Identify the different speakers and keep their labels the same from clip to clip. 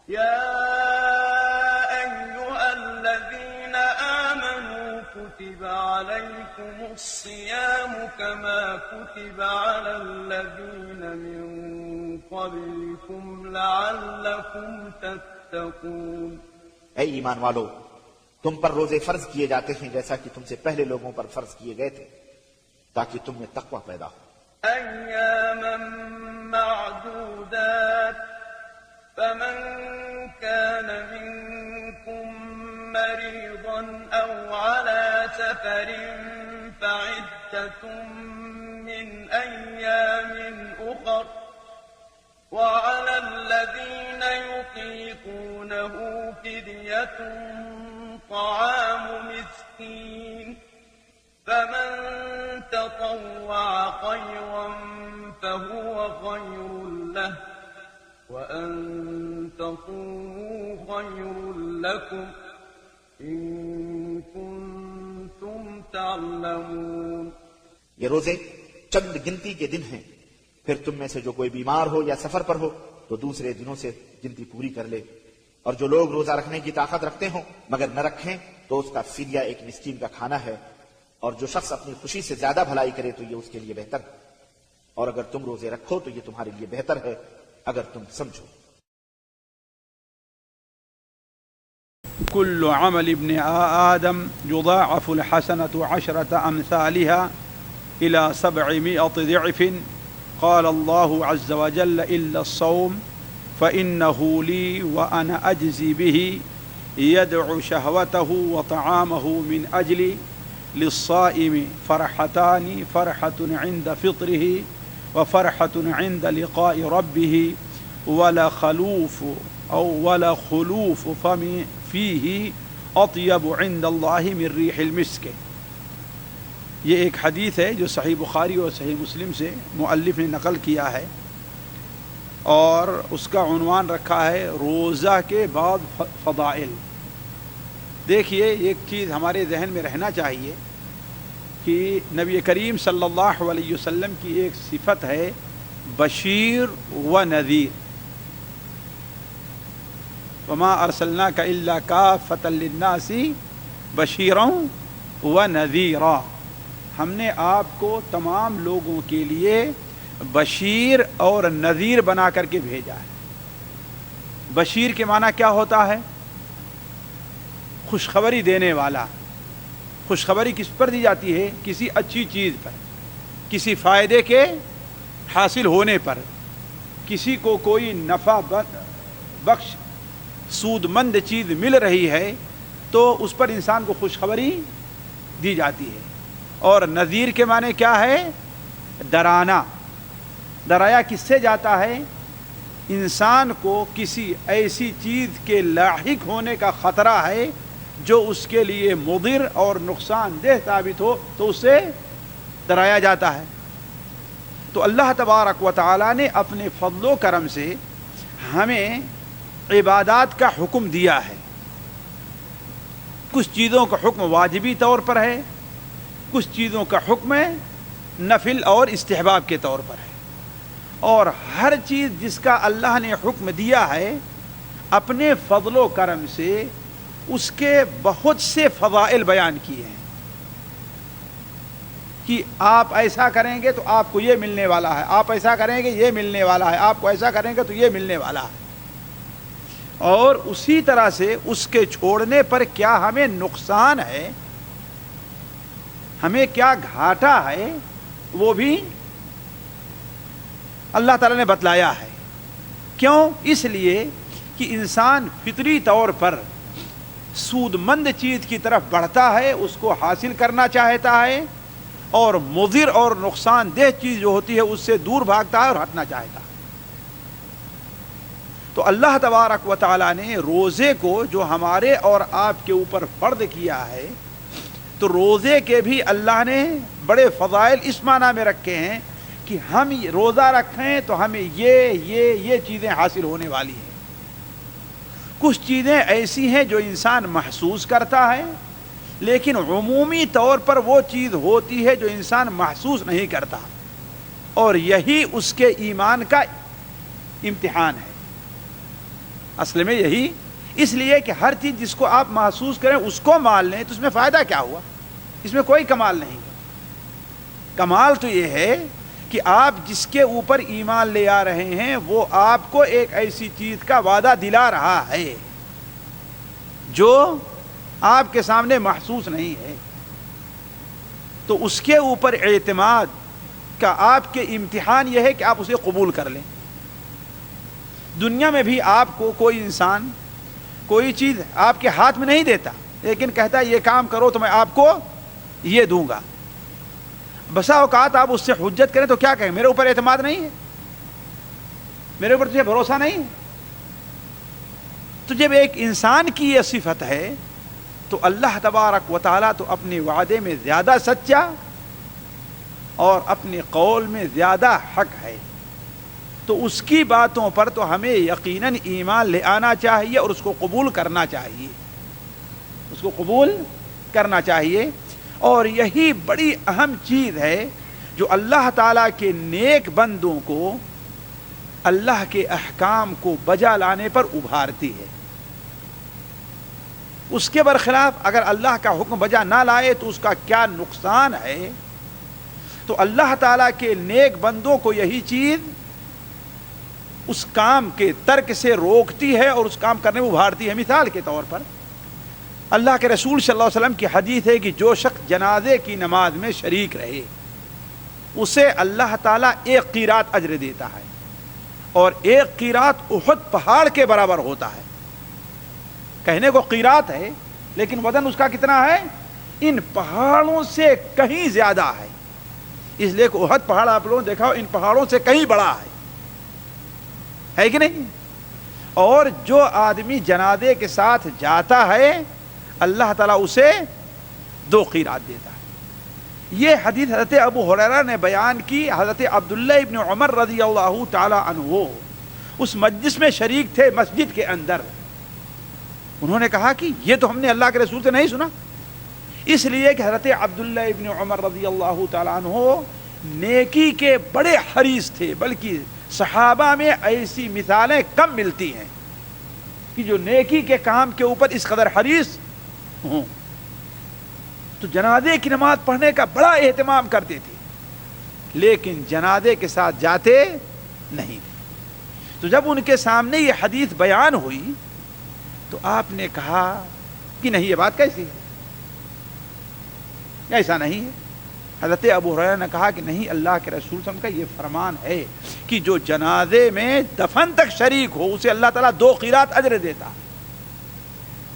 Speaker 1: يا أيها الذين آمنوا كتب عليكم الصيام كما كتب على الذين من قبلكم لعلكم تتقون.
Speaker 2: اے ایمان والو، تم پر روزے فرض کیے جاتے ہیں جیسا کہ تم سے پہلے لوگوں پر فرض کیے گئے تھے تاکہ تم میں تقوی پیدا ہو.
Speaker 1: أياما معدودات فمن كان منكم مريضا أو على سفر فعدة من أيام أخر وعلى الذين يطيقونه فدية طعام مسكين فمن تطوع خيرا فهو خير له وأن تصوموا خير لكم إن كنتم تعلمون.
Speaker 2: یہ روزے چند گنتی کے دن ہیں، پھر تم میں سے جو کوئی بیمار ہو یا سفر پر ہو تو دوسرے دنوں سے گنتی پوری کر لے، اور جو لوگ روزہ رکھنے کی طاقت رکھتے ہوں مگر نہ رکھیں تو اس کا فدیہ ایک مسکین کا کھانا ہے، اور جو شخص اپنی خوشی سے زیادہ بھلائی کرے تو یہ اس کے لیے بہتر ہے، اور اگر تم روزے رکھو تو یہ تمہارے لیے بہتر ہے اگر تم سمجھو.
Speaker 3: كل عمل ابن آدم يضاعف الحسنة 10 أمثالها إلى 700 ضعف. قال الله عز وجل إلا الصوم فإنه لي وأنا أجزي به يدعو شهوته وطعامه من أجلي للصائم فرحتان فرحة عند فطره وفرحة عند لقاء ربه ولا خلوف فم فيه أطيب عند الله من ريح المسك. یہ ایک حدیث ہے جو صحیح بخاری اور صحیح مسلم سے مؤلف نے نقل کیا ہے، اور اس کا عنوان رکھا ہے روزہ کے بعد فضائل. دیکھیے، ایک چیز ہمارے ذہن میں رہنا چاہیے کہ نبی کریم صلی اللہ علیہ وسلم کی ایک صفت ہے بشیر و نذیر. وما ارسلناک الا کافۃ للناس بشیرا و نذیرا. ہم نے آپ کو تمام لوگوں کے لیے بشیر اور نذیر بنا کر کے بھیجا ہے. بشیر کے معنی کیا ہوتا ہے؟ خوشخبری دینے والا. خوشخبری کس پر دی جاتی ہے؟ کسی اچھی چیز پر، کسی فائدے کے حاصل ہونے پر، کسی کو کوئی نفع بخش سود مند چیز مل رہی ہے تو اس پر انسان کو خوشخبری دی جاتی ہے. اور نذیر کے معنی کیا ہے؟ ڈرانا. ڈرایا کس سے جاتا ہے؟ انسان کو کسی ایسی چیز کے لاحق ہونے کا خطرہ ہے جو اس کے لیے مضر اور نقصان دہ ثابت ہو تو اس سے ڈرایا جاتا ہے. تو اللہ تبارک و تعالی نے اپنے فضل و کرم سے ہمیں عبادات کا حکم دیا ہے. کچھ چیزوں کا حکم واجبی طور پر ہے، کچھ چیزوں کا حکم نفل اور استحباب کے طور پر ہے. اور ہر چیز جس کا اللہ نے حکم دیا ہے اپنے فضل و کرم سے اس کے بہت سے فضائل بیان کیے ہیں کہ آپ ایسا کریں گے تو آپ کو یہ ملنے والا ہے، آپ ایسا کریں گے یہ ملنے والا ہے، آپ کو ایسا کریں گے تو یہ ملنے والا ہے. اور اسی طرح سے اس کے چھوڑنے پر کیا ہمیں نقصان ہے، ہمیں کیا گھاٹا ہے، وہ بھی اللہ تعالیٰ نے بتلایا ہے. کیوں؟ اس لیے کہ انسان فطری طور پر سود مند چیز کی طرف بڑھتا ہے، اس کو حاصل کرنا چاہتا ہے، اور مضر اور نقصان دہ چیز جو ہوتی ہے اس سے دور بھاگتا ہے اور ہٹنا چاہتا ہے. تو اللہ تبارک و تعالیٰ نے روزے کو جو ہمارے اور آپ کے اوپر فرض کیا ہے، تو روزے کے بھی اللہ نے بڑے فضائل اس معنی میں رکھے ہیں کہ ہم روزہ رکھیں تو ہمیں یہ چیزیں حاصل ہونے والی ہیں. کچھ چیزیں ایسی ہیں جو انسان محسوس کرتا ہے، لیکن عمومی طور پر وہ چیز ہوتی ہے جو انسان محسوس نہیں کرتا، اور یہی اس کے ایمان کا امتحان ہے. اصل میں یہی، اس لیے کہ ہر چیز جس کو آپ محسوس کریں اس کو مان لیں تو اس میں فائدہ کیا ہوا؟ اس میں کوئی کمال نہیں ہے۔ کمال تو یہ ہے کہ آپ جس کے اوپر ایمان لے آ رہے ہیں وہ آپ کو ایک ایسی چیز کا وعدہ دلا رہا ہے جو آپ کے سامنے محسوس نہیں ہے، تو اس کے اوپر اعتماد کا آپ کے امتحان یہ ہے کہ آپ اسے قبول کر لیں۔ دنیا میں بھی آپ کو کوئی انسان کوئی چیز آپ کے ہاتھ میں نہیں دیتا، لیکن کہتا ہے یہ کام کرو تو میں آپ کو یہ دوں گا۔ بسا اوقات آپ اس سے حجت کریں تو کیا کہیں؟ میرے اوپر اعتماد نہیں ہے، میرے اوپر تجھے بھروسہ نہیں ہے۔ تو جب ایک انسان کی یہ صفت ہے تو اللہ تبارک و تعالیٰ تو اپنے وعدے میں زیادہ سچا اور اپنے قول میں زیادہ حق ہے، تو اس کی باتوں پر تو ہمیں یقیناً ایمان لے آنا چاہیے اور اس کو قبول کرنا چاہیے، اس کو قبول کرنا چاہیے۔ اور یہی بڑی اہم چیز ہے جو اللہ تعالیٰ کے نیک بندوں کو اللہ کے احکام کو بجا لانے پر ابھارتی ہے۔ اس کے برخلاف اگر اللہ کا حکم بجا نہ لائے تو اس کا کیا نقصان ہے۔ تو اللہ تعالیٰ کے نیک بندوں کو یہی چیز اس کام کے ترک سے روکتی ہے اور اس کام کرنے میں ابھارتی ہے۔ مثال کے طور پر اللہ کے رسول صلی اللہ علیہ وسلم کی حدیث ہے کہ جو شخص جنازے کی نماز میں شریک رہے اسے اللہ تعالیٰ 1 قیرات اجر دیتا ہے، اور 1 قیرات احد پہاڑ کے برابر ہوتا ہے۔ کہنے کو قیرات ہے لیکن وزن اس کا کتنا ہے؟ ان پہاڑوں سے کہیں زیادہ ہے، اس لیے کہ احد پہاڑ آپ لوگوں نے دیکھا ہو ان پہاڑوں سے کہیں بڑا ہے کہ نہیں؟ اور جو آدمی جنازے کے ساتھ جاتا ہے اللہ تعالیٰ اسے 2 قیرات دیتا ہے۔ یہ حدیث حضرت ابو ہریرہ نے بیان کی۔ حضرت عبداللہ ابن عمر رضی اللہ تعالی عنہ اس مجلس میں شریک تھے مسجد کے اندر۔ انہوں نے کہا کہ یہ تو ہم نے اللہ کے رسول سے نہیں سنا، اس لیے کہ حضرت عبداللہ ابن عمر رضی اللہ تعالی عنہ نیکی کے بڑے حریص تھے، بلکہ صحابہ میں ایسی مثالیں کم ملتی ہیں کہ جو نیکی کے کام کے اوپر اس قدر حریص ہوں۔ تو جنازے کی نماز پڑھنے کا بڑا اہتمام کرتے تھے، لیکن جنازے کے ساتھ جاتے نہیں تھے۔ تو جب ان کے سامنے یہ حدیث بیان ہوئی تو آپ نے کہا کہ نہیں، یہ بات کیسی ہے، ایسا نہیں ہے۔ حضرت ابو ہریرہ نے کہا کہ نہیں، اللہ کے رسول صلی اللہ علیہ وسلم کا یہ فرمان ہے کہ جو جنازے میں دفن تک شریک ہو اسے اللہ تعالیٰ 2 قیرات اجر دیتا۔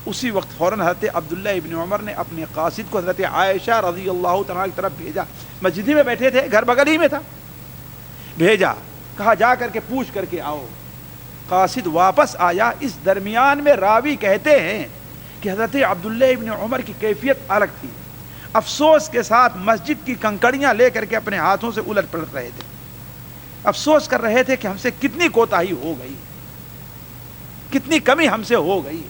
Speaker 3: اسی وقت فوراً حضرت عبداللہ ابن عمر نے اپنے قاصد کو حضرت عائشہ رضی اللہ تعالیٰ کی طرف بھیجا۔ مسجد میں بیٹھے تھے، گھر بغل ہی میں تھا، بھیجا، کہا جا کر کے پوچھ کر کے آؤ۔ قاصد واپس آیا۔ اس درمیان میں راوی کہتے ہیں کہ حضرت عبداللہ ابن عمر کی کیفیت الگ تھی، افسوس کے ساتھ مسجد کی کنکڑیاں لے کر کے اپنے ہاتھوں سے الٹ پلٹ رہے تھے، افسوس کر رہے تھے کہ ہم سے کتنی کوتاہی ہو گئی، کتنی کمی ہم سے ہو گئی۔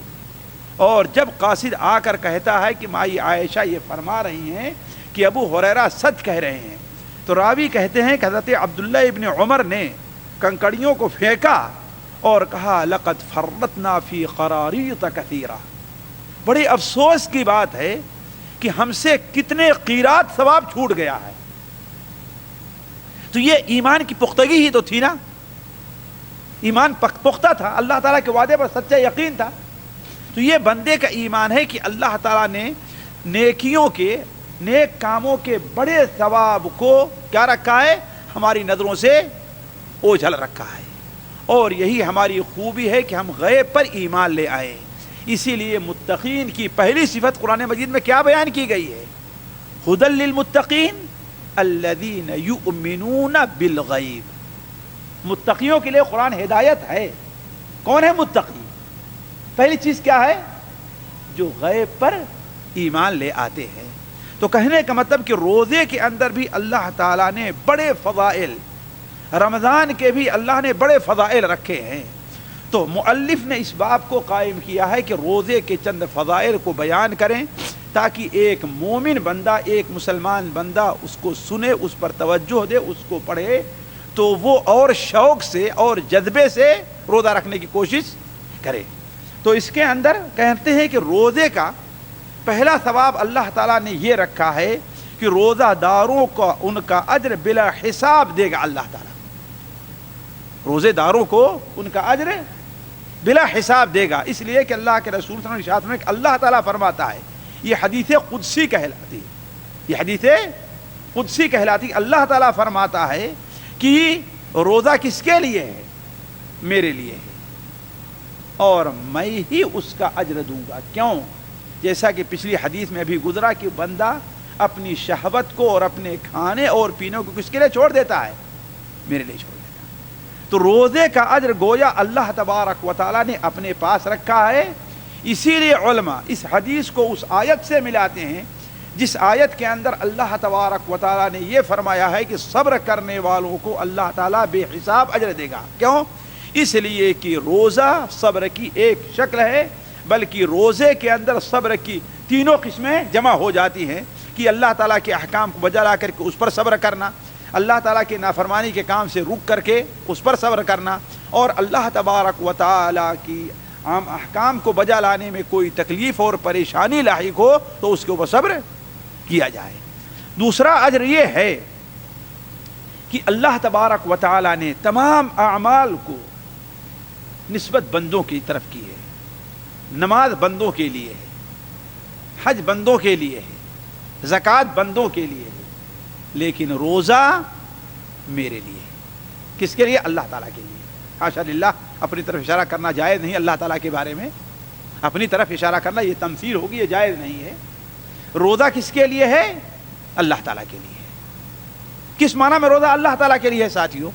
Speaker 3: اور جب قاصد آ کر کہتا ہے کہ مائی عائشہ یہ فرما رہی ہیں کہ ابو ہریرہ سچ کہہ رہے ہیں، تو راوی کہتے ہیں کہ حضرت عبداللہ ابن عمر نے کنکڑیوں کو پھینکا اور کہا لقد فرطنا فی قراریط کثیرہ، بڑی افسوس کی بات ہے کہ ہم سے کتنے قیرات ثواب چھوٹ گیا ہے۔ تو یہ ایمان کی پختگی ہی تو تھی نا، ایمان پختہ تھا، اللہ تعالیٰ کے وعدے پر سچا یقین تھا۔ تو یہ بندے کا ایمان ہے کہ اللہ تعالیٰ نے نیکیوں کے، نیک کاموں کے بڑے ثواب کو کیا رکھا ہے؟ ہماری نظروں سے اوجھل رکھا ہے۔ اور یہی ہماری خوبی ہے کہ ہم غیب پر ایمان لے آئیں۔ اسی لیے متقین کی پہلی صفت قرآن مجید میں کیا بیان کی گئی ہے؟ ھدی للمتقین الذین یؤمنون بالغیب۔ متقیوں کے لیے قرآن ہدایت ہے۔ کون ہے متقی؟ پہلی چیز کیا ہے؟ جو غیب پر ایمان لے آتے ہیں۔ تو کہنے کا مطلب کہ روزے کے اندر بھی اللہ تعالیٰ نے بڑے فضائل، رمضان کے بھی اللہ نے بڑے فضائل رکھے ہیں۔ تو مؤلف نے اس باب کو قائم کیا ہے کہ روزے کے چند فضائل کو بیان کریں تاکہ ایک مومن بندہ، ایک مسلمان بندہ اس کو سنے، اس پر توجہ دے، اس کو پڑھے، تو وہ اور شوق سے اور جذبے سے روزہ رکھنے کی کوشش کرے. تو اس کے اندر کہتے ہیں کہ روزے کا پہلا ثواب اللہ تعالیٰ نے یہ رکھا ہے کہ روزہ داروں کو ان کا اجر بلا حساب دے گا اللہ تعالیٰ. روزے داروں کو ان کا اجر بلا حساب دے گا، اس لیے کہ اللہ کے رسول صلی اللہ علیہ وسلم نے کہ اللہ تعالیٰ فرماتا ہے، یہ حدیث قدسی کہلاتی ہے، یہ حدیث قدسی کہلاتی ہے. اللہ تعالیٰ فرماتا ہے کہ روزہ کس کے لیے ہے؟ میرے لیے ہے، اور میں ہی اس کا اجر دوں گا. کیوں؟ جیسا کہ پچھلی حدیث میں بھی گزرا کہ بندہ اپنی شہوت کو اور اپنے کھانے اور پینے کو کس کے لیے چھوڑ دیتا ہے؟ میرے لیے چھوڑ دیتا ہے. تو روزے کا اجر گویا اللہ تبارک و تعالیٰ نے اپنے پاس رکھا ہے. اسی لیے علماء اس حدیث کو اس آیت سے ملاتے ہیں جس آیت کے اندر اللہ تبارک و تعالیٰ نے یہ فرمایا ہے کہ صبر کرنے والوں کو اللہ تعالیٰ بے حساب اجر دے گا. کیوں؟ اس لیے کہ روزہ صبر کی ایک شکل ہے، بلکہ روزے کے اندر صبر کی تینوں قسمیں جمع ہو جاتی ہیں کہ اللہ تعالیٰ کے احکام کو بجا لا کر کے اس پر صبر کرنا، اللہ تعالیٰ کے نافرمانی کے کام سے رک کر کے اس پر صبر کرنا، اور اللہ تبارک و تعالیٰ کی عام احکام کو بجا لانے میں کوئی تکلیف اور پریشانی لاحق ہو تو اس کے اوپر صبر کیا جائے. دوسرا اجر یہ ہے کہ اللہ تبارک و تعالیٰ نے تمام اعمال کو نسبت بندوں کی طرف کی ہے. نماز بندوں کے لیے ہے، حج بندوں کے لیے ہے، زکوٰۃ بندوں کے لیے ہے، لیکن روزہ میرے لیے ہے. کس کے لیے؟ اللہ تعالیٰ کے لیے. حاشا للہ اپنی طرف اشارہ کرنا جائز نہیں. اللہ تعالیٰ کے بارے میں اپنی طرف اشارہ کرنا یہ تمثیل ہوگی، یہ جائز نہیں ہے. روزہ کس کے لیے ہے؟ اللہ تعالیٰ کے لیے ہے. کس معنی میں روزہ اللہ تعالیٰ کے لیے ہے ساتھیوں؟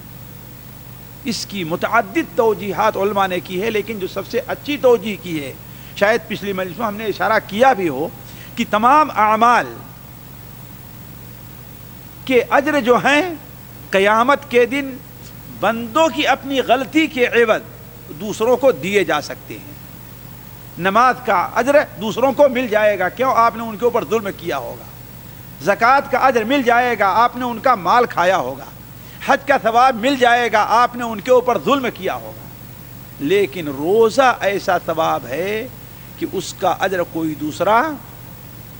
Speaker 3: اس کی متعدد توجیحات علماء نے کی ہے، لیکن جو سب سے اچھی توجیح کی ہے، شاید پچھلی مجلس میں ہم نے اشارہ کیا بھی ہو، کہ تمام اعمال کے اجر جو ہیں قیامت کے دن بندوں کی اپنی غلطی کے عوض دوسروں کو دیے جا سکتے ہیں. نماز کا اجر دوسروں کو مل جائے گا، کیوں؟ آپ نے ان کے اوپر ظلم کیا ہوگا. زکوٰۃ کا اجر مل جائے گا، آپ نے ان کا مال کھایا ہوگا. حج کا ثواب مل جائے گا، آپ نے ان کے اوپر ظلم کیا ہوگا. لیکن روزہ ایسا ثواب ہے کہ اس کا اجر کوئی دوسرا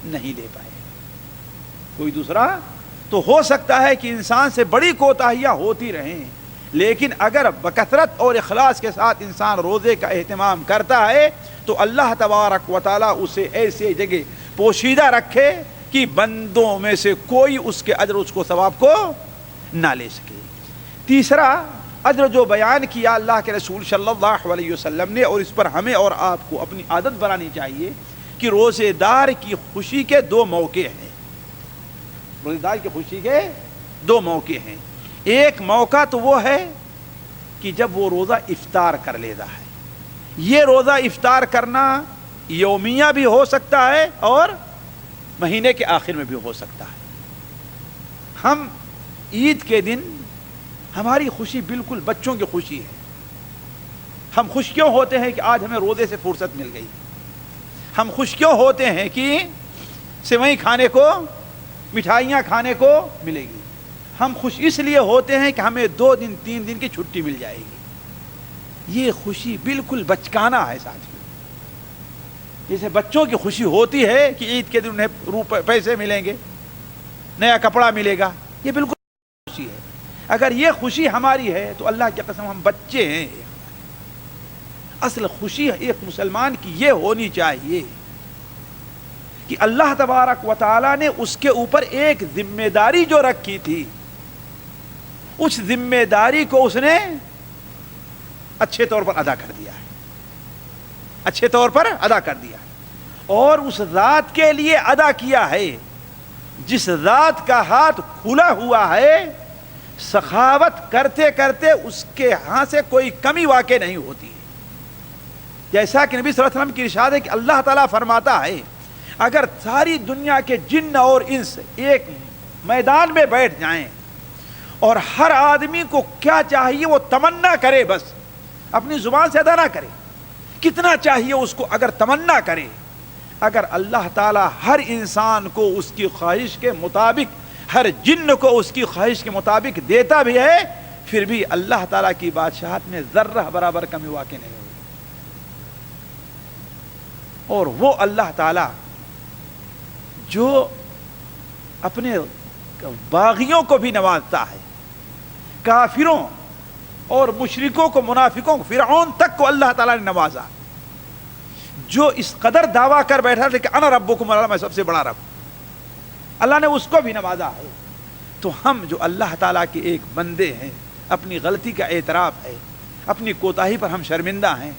Speaker 3: نہیں لے پائے. کوئی دوسرا تو ہو سکتا ہے کہ انسان سے بڑی کوتاہیاں ہوتی رہیں، لیکن اگر بکثرت اور اخلاص کے ساتھ انسان روزے کا اہتمام کرتا ہے تو اللہ تبارک و تعالیٰ اسے ایسے جگہ پوشیدہ رکھے کہ بندوں میں سے کوئی اس کے اجر اس کو ثواب کو نہ لے سکے. تیسرا اجر جو بیان کیا اللہ کے رسول صلی اللہ علیہ وسلم نے، اور اس پر ہمیں اور آپ کو اپنی عادت بنانی چاہیے، کہ روزے دار کی خوشی کے دو موقع ہیں. روزے دار کی خوشی کے دو موقع ہیں. ایک موقع تو وہ ہے کہ جب وہ روزہ افطار کر لیتا ہے. یہ روزہ افطار کرنا یومیہ بھی ہو سکتا ہے اور مہینے کے آخر میں بھی ہو سکتا ہے. ہم عید کے دن ہماری خوشی بالکل بچوں کی خوشی ہے. ہم خوش کیوں ہوتے ہیں کہ آج ہمیں روزے سے فرصت مل گئی؟ ہم خوش کیوں ہوتے ہیں کہ سیوئی کھانے کو، مٹھائیاں کھانے کو ملے گی؟ ہم خوش اس لیے ہوتے ہیں کہ ہمیں 2 دن 3 دن کی چھٹی مل جائے گی. یہ خوشی بالکل بچکانہ ہے ساتھیوں. جیسے بچوں کی خوشی ہوتی ہے کہ عید کے دن انہیں پیسے ملیں گے، نیا کپڑا ملے گا، یہ بالکل خوشی ہے. اگر یہ خوشی ہماری ہے تو اللہ کی قسم ہم بچے ہیں. اصل خوشی ایک مسلمان کی یہ ہونی چاہیے کہ اللہ تبارک و تعالیٰ نے اس کے اوپر ایک ذمہ داری جو رکھی تھی، اس ذمہ داری کو اس نے اچھے طور پر ادا کر دیا ہے. اچھے طور پر ادا کر دیا اور اس ذات کے لیے ادا کیا ہے جس ذات کا ہاتھ کھلا ہوا ہے. سخاوت کرتے کرتے اس کے ہاتھ سے کوئی کمی واقع نہیں ہوتی. جیسا کہ نبی صلی اللہ علیہ وسلم کی ارشاد ہے کہ اللہ تعالیٰ فرماتا ہے اگر ساری دنیا کے جن اور انس ایک میدان میں بیٹھ جائیں اور ہر آدمی کو کیا چاہیے وہ تمنا کرے، بس اپنی زبان سے ادا نہ کرے، کتنا چاہیے اس کو اگر تمنا کرے، اگر اللہ تعالیٰ ہر انسان کو اس کی خواہش کے مطابق، ہر جن کو اس کی خواہش کے مطابق دیتا بھی ہے، پھر بھی اللہ تعالیٰ کی بادشاہت میں ذرہ برابر کمی واقع نہیں ہوگی. اور وہ اللہ تعالی جو اپنے باغیوں کو بھی نوازتا ہے، کافروں اور مشرکوں کو، منافقوں کو، فرعون تک کو اللہ تعالیٰ نے نوازا، جو اس قدر دعویٰ کر بیٹھا تھا کہ انا ربکم اللہ، میں سب سے بڑا رب، اللہ نے اس کو بھی نوازا ہے۔ تو ہم جو اللہ تعالیٰ کے ایک بندے ہیں، اپنی غلطی کا اعتراف ہے، اپنی کوتاہی پر ہم شرمندہ ہیں،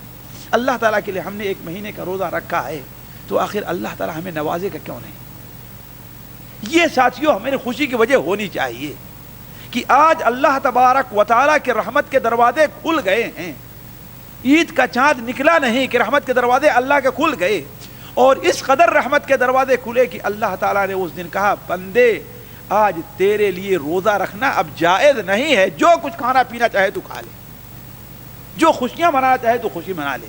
Speaker 3: اللہ تعالیٰ کے لیے ہم نے ایک مہینے کا روزہ رکھا ہے، تو آخر اللہ تعالیٰ ہمیں نوازے گا کیوں نہیں؟ یہ ساتھیوں ہماری خوشی کی وجہ ہونی چاہیے کہ آج اللہ تبارک و تعالیٰ کے رحمت کے دروازے کھل گئے ہیں، عید کا چاند نکلا نہیں کہ رحمت کے دروازے اللہ کے کھل گئے، اور اس قدر رحمت کے دروازے کھلے کہ اللہ تعالیٰ نے اس دن کہا بندے آج تیرے لیے روزہ رکھنا اب جائز نہیں ہے، جو کچھ کھانا پینا چاہے تو کھا لے، جو خوشیاں منانا چاہے تو خوشی منا لے۔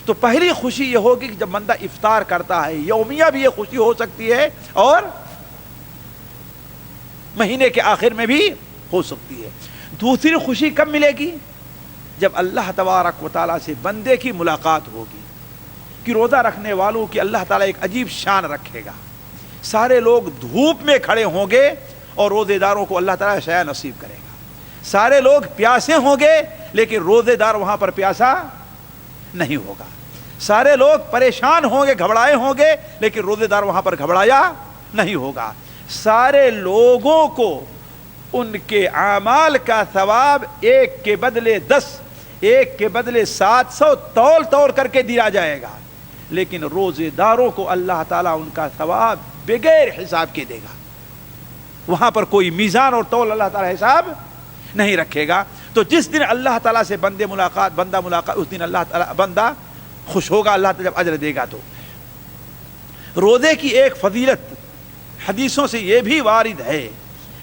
Speaker 3: تو پہلی خوشی یہ ہوگی کہ جب بندہ افطار کرتا ہے، یومیہ بھی یہ خوشی ہو سکتی ہے اور مہینے کے آخر میں بھی ہو سکتی ہے۔ دوسری خوشی کب ملے گی؟ جب اللہ تبارک و تعالیٰ سے بندے کی ملاقات ہوگی، کہ روزہ رکھنے والوں کی اللہ تعالیٰ ایک عجیب شان رکھے گا، سارے لوگ دھوپ میں کھڑے ہوں گے اور روزے داروں کو اللہ تعالیٰ شیا نصیب کرے گا، سارے لوگ پیاسے ہوں گے لیکن روزے دار وہاں پر پیاسا نہیں ہوگا، سارے لوگ پریشان ہوں گے، گھبرائے ہوں گے لیکن روزے دار وہاں پر گھبرایا نہیں ہوگا، سارے لوگوں کو ان کے اعمال کا ثواب ایک کے بدلے 10، ایک کے بدلے 700 تول کر کے دیا جائے گا، لیکن روزے داروں کو اللہ تعالیٰ ان کا ثواب بغیر حساب کے دے گا، وہاں پر کوئی میزان اور تول اللہ تعالیٰ حساب نہیں رکھے گا۔ تو جس دن اللہ تعالیٰ سے بندہ ملاقات اس دن اللہ تعالیٰ بندہ خوش ہوگا، اللہ تعالیٰ جب اجر دے گا۔ تو روزے کی ایک فضیلت حدیثوں سے یہ بھی وارد ہے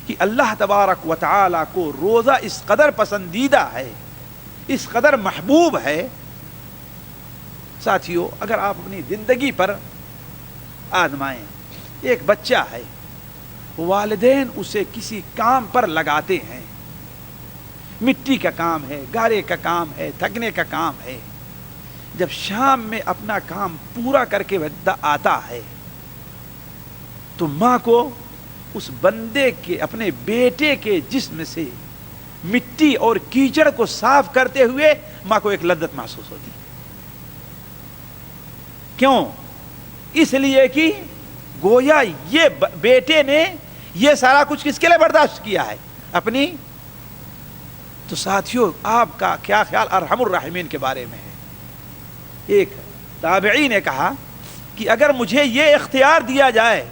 Speaker 3: کہ اللہ تبارک و تعالیٰ کو روزہ اس قدر پسندیدہ ہے، اس قدر محبوب ہے۔ ساتھیو اگر آپ اپنی زندگی پر آزمائیں، ایک بچہ ہے، والدین اسے کسی کام پر لگاتے ہیں، مٹی کا کام ہے، گارے کا کام ہے، تھکنے کا کام ہے، جب شام میں اپنا کام پورا کر کے آتا ہے تو ماں کو اس بندے کے، اپنے بیٹے کے جسم سے مٹی اور کیچڑ کو صاف کرتے ہوئے ماں کو ایک لذت محسوس ہوتی ہے۔ کیوں؟ اس لیے کہ گویا یہ بیٹے نے یہ سارا کچھ کس کے لیے برداشت کیا ہے؟ اپنی۔ تو ساتھیوں آپ کا کیا خیال ارحم الراحمین کے بارے میں ہے؟ ایک تابعی نے کہا کہ اگر مجھے یہ اختیار دیا جائے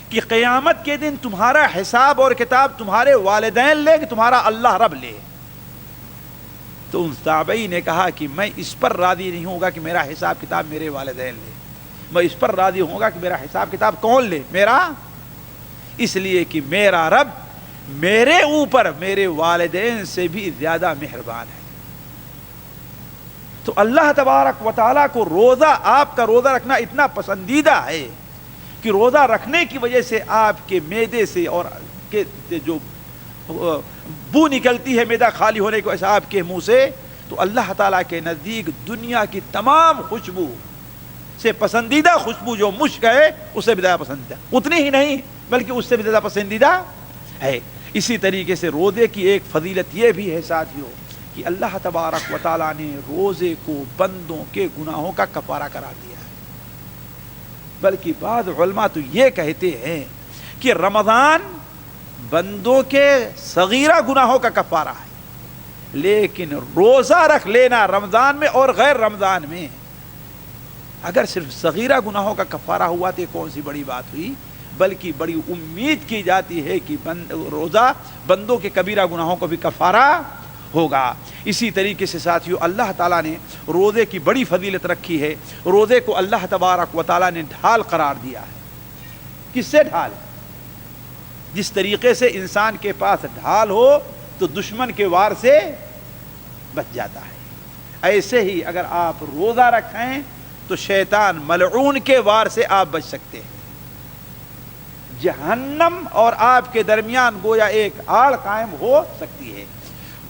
Speaker 3: کہ قیامت کے دن تمہارا حساب اور کتاب تمہارے والدین لے کہ تمہارا اللہ رب لے، تو ان تابعی نے کہا کہ میں اس پر راضی نہیں ہوگا کہ میرا حساب کتاب میرے والدین لے، میں اس پر راضی ہوگا کہ میرا حساب کتاب کون لے؟ میرا، اس لیے کہ میرا رب میرے اوپر میرے والدین سے بھی زیادہ مہربان ہے۔ تو اللہ تبارک و تعالیٰ کو روزہ، آپ کا روزہ رکھنا اتنا پسندیدہ ہے کہ روزہ رکھنے کی وجہ سے آپ کے معدے سے اور کے جو بو نکلتی ہے معدہ خالی ہونے کی وجہ سے آپ کے منہ سے، تو اللہ تعالیٰ کے نزدیک دنیا کی تمام خوشبو سے پسندیدہ خوشبو جو مشک ہے اس سے بھی زیادہ پسندیدہ، اتنی ہی نہیں بلکہ اس سے بھی زیادہ پسندیدہ ہے۔ اسی طریقے سے روزے کی ایک فضیلت یہ بھی ہے ساتھیوں کہ اللہ تبارک و تعالیٰ نے روزے کو بندوں کے گناہوں کا کفارہ قرار دیا ہے، بلکہ بعض علماء تو یہ کہتے ہیں کہ رمضان بندوں کے صغیرہ گناہوں کا کفارہ ہے، لیکن روزہ رکھ لینا رمضان میں اور غیر رمضان میں اگر صرف صغیرہ گناہوں کا کفارہ ہوا تو کون سی بڑی بات ہوئی، بلکہ بڑی امید کی جاتی ہے کہ روزہ بندوں کے کبیرہ گناہوں کو بھی کفارہ ہوگا۔ اسی طریقے سے ساتھیوں اللہ تعالیٰ نے روزے کی بڑی فضیلت رکھی ہے، روزے کو اللہ تبارک و تعالیٰ نے ڈھال قرار دیا ہے۔ کس سے ڈھال؟ جس طریقے سے انسان کے پاس ڈھال ہو تو دشمن کے وار سے بچ جاتا ہے، ایسے ہی اگر آپ روزہ رکھیں تو شیطان ملعون کے وار سے آپ بچ سکتے ہیں۔ جہنم اور آپ کے درمیان گویا ایک آڑ قائم ہو سکتی ہے۔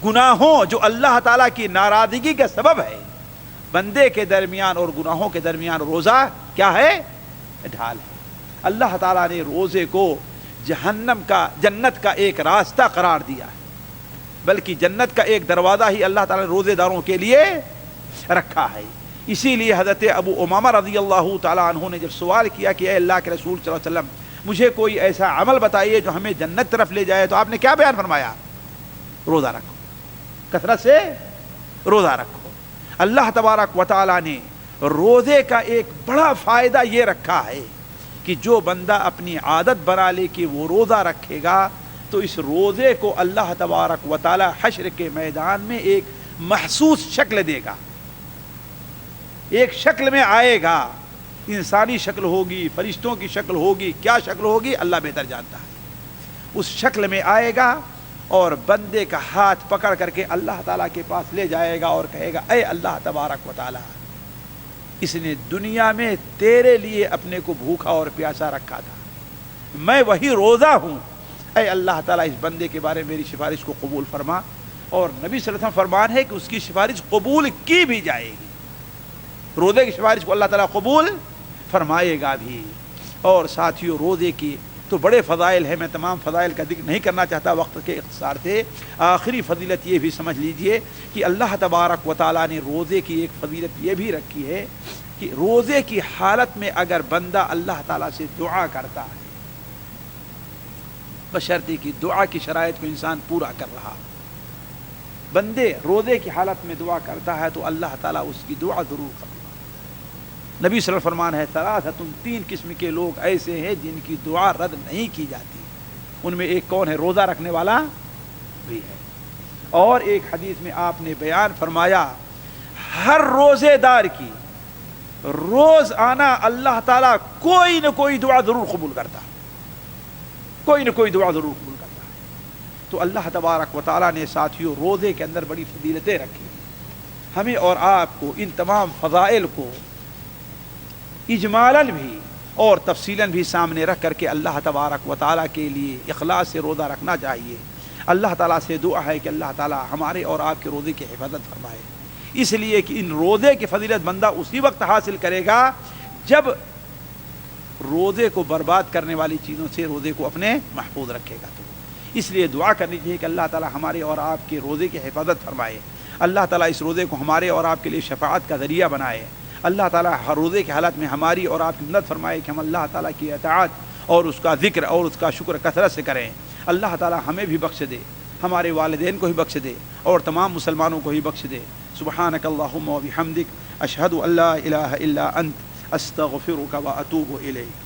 Speaker 3: گناہوں جو اللہ تعالیٰ کی ناراضگی کا سبب ہے بندے کے درمیان اور گناہوں کے درمیان روزہ کیا ہے؟ ڈھال ہے۔ اللہ تعالیٰ نے روزے کو جہنم کا جنت کا ایک راستہ قرار دیا ہے، بلکہ جنت کا ایک دروازہ ہی اللہ تعالیٰ نے روزے داروں کے لیے رکھا ہے۔ اسی لیے حضرت ابو امامہ رضی اللہ تعالیٰ عنہ نے جب سوال کیا کہ اے اللہ کے رسول صلی اللہ علیہ وسلم مجھے کوئی ایسا عمل بتائیے جو ہمیں جنت طرف لے جائے، تو آپ نے کیا بیان فرمایا؟ روزہ رکھو، کثرت سے روزہ رکھو۔ اللہ تبارک و تعالیٰ نے روزے کا ایک بڑا فائدہ یہ رکھا ہے کہ جو بندہ اپنی عادت بنا لے کہ وہ روزہ رکھے گا تو اس روزے کو اللہ تبارک و تعالیٰ حشر کے میدان میں ایک محسوس شکل دے گا، ایک شکل میں آئے گا، انسانی شکل ہوگی، فرشتوں کی شکل ہوگی، کیا شکل ہوگی اللہ بہتر جانتا ہے۔ اس شکل میں آئے گا اور بندے کا ہاتھ پکڑ کر کے اللہ تعالیٰ کے پاس لے جائے گا اور کہے گا اے اللہ تبارک و تعالیٰ، اس نے دنیا میں تیرے لیے اپنے کو بھوکا اور پیاسا رکھا تھا، میں وہی روزہ ہوں، اے اللہ تعالیٰ اس بندے کے بارے میں میری سفارش کو قبول فرما۔ اور نبی صلی اللہ علیہ وسلم فرمان ہے کہ اس کی سفارش قبول کی بھی جائے گی، روزے کی سفارش کو اللہ تعالیٰ قبول فرمائے گا بھی۔ اور ساتھیوں روزے کی تو بڑے فضائل ہیں، میں تمام فضائل کا ذکر نہیں کرنا چاہتا وقت کے اختصار سے۔ آخری فضیلت یہ بھی سمجھ لیجئے کہ اللہ تبارک و تعالیٰ نے روزے کی ایک فضیلت یہ بھی رکھی ہے کہ روزے کی حالت میں اگر بندہ اللہ تعالیٰ سے دعا کرتا ہے، بشرطے کی دعا کی شرائط کو انسان پورا کر رہا، بندے روزے کی حالت میں دعا کرتا ہے تو اللہ تعالیٰ اس کی دعا ضرور کرتا ہے۔ نبی صلی اللہ علیہ وسلم فرمان ہے ثلاثۃ، تین قسم کے لوگ ایسے ہیں جن کی دعا رد نہیں کی جاتی، ان میں ایک کون ہے؟ روزہ رکھنے والا بھی ہے۔ اور ایک حدیث میں آپ نے بیان فرمایا ہر روزے دار کی روز آنا اللہ تعالیٰ کوئی نہ کوئی دعا ضرور قبول کرتا ہے، کوئی نہ کوئی دعا ضرور قبول کرتا ہے۔ تو اللہ تبارک و تعالیٰ نے ساتھیوں روزے کے اندر بڑی فضیلتیں رکھی، ہمیں اور آپ کو ان تمام فضائل کو اجمالاً بھی اور تفصیلاً بھی سامنے رکھ کر کے اللہ تبارک و تعالیٰ کے لیے اخلاص سے روزہ رکھنا چاہیے۔ اللہ تعالیٰ سے دعا ہے کہ اللہ تعالیٰ ہمارے اور آپ کے روزے کی حفاظت فرمائے، اس لیے کہ ان روزے کی فضیلت بندہ اسی وقت حاصل کرے گا جب روزے کو برباد کرنے والی چیزوں سے روزے کو اپنے محفوظ رکھے گا۔ تو اس لیے دعا کرنی چاہیے کہ اللہ تعالیٰ ہمارے اور آپ کے روزے کی حفاظت فرمائے، اللہ تعالیٰ اس روزے کو ہمارے اور آپ کے لیے شفاعت کا ذریعہ بنائے، اللہ تعالیٰ ہر روزے کی حالت میں ہماری اور آپ کی مدد فرمائے کہ ہم اللہ تعالیٰ کی اطاعت اور اس کا ذکر اور اس کا شکر کثرت سے کریں۔ اللہ تعالیٰ ہمیں بھی بخش دے، ہمارے والدین کو بھی بخش دے اور تمام مسلمانوں کو بھی بخش دے۔ سبحانک اللہم و بحمدک، اشہد ان لا الہ الا انت، استغفرک و اتوب الیک۔